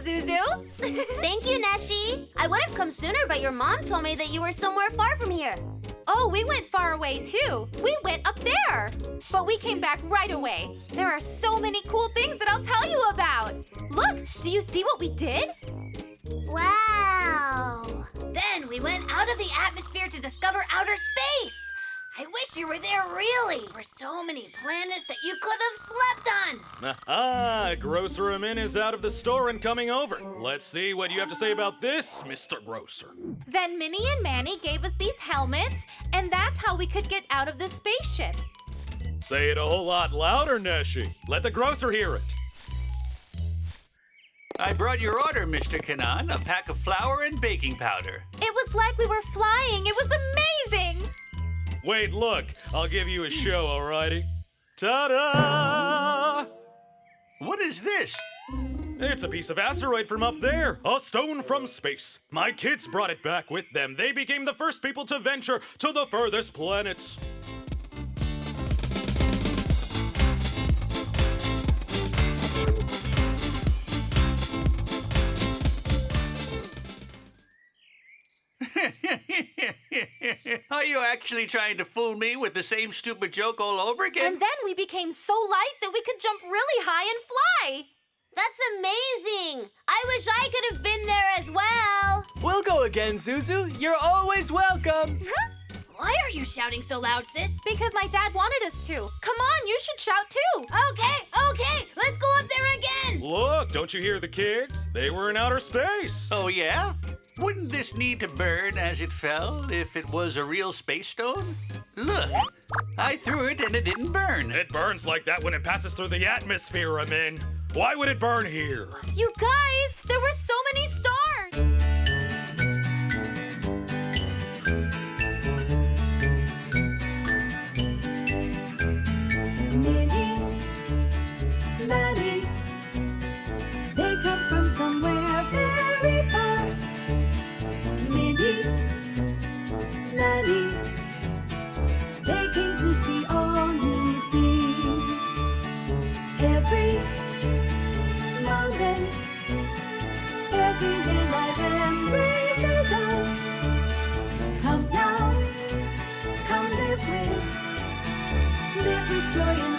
Zuzu. Thank you, Neşe. I would have come sooner, but your mom told me that you were somewhere far from here. Oh, we went far away too. We went up there. But we came back right away. There are so many cool things that I'll tell you about. Look, do you see what we did? Wow. Then we went out of the atmosphere to discover outer space. I wish you were there, really. There were so many planets that you could have slept on. Aha! Grocer is out of the store and coming over. Let's see what you have to say about this, Mr. Grocer. Then Minnie and Manny gave us these helmets, and that's how we could get out of the spaceship. Say it a whole lot louder, Neşe. Let the grocer hear it. I brought your order, Mr. Kanan, a pack of flour and baking powder. It was like we were flying. It was amazing. Wait, look. I'll give you a show, alrighty? Ta-da! What is this? It's a piece of asteroid from up there, a stone from space. My kids brought it back with them. They became the first people to venture to the furthest planets. Are you actually trying to fool me with the same stupid joke all over again? And then we became so light that we could jump really high and fly. That's amazing. I wish I could have been there as well. We'll go again, Zuzu. You're always welcome. Why are you shouting so loud, sis? Because my dad wanted us to. Come on, you should shout too. Okay, let's go up there again. Look, don't you hear the kids? They were in outer space. Oh, yeah? Wouldn't this need to burn as it fell if it was a real space stone? Look, I threw it and it didn't burn. It burns like that when it passes through the atmosphere, Amin. Why would it burn here? You guys, there were so many stars. Minnie, Manny, they come from somewhere very far. Minnie, Manny, they came to see all new things. Every moment, everywhere life embraces us. Come now, come live with joy and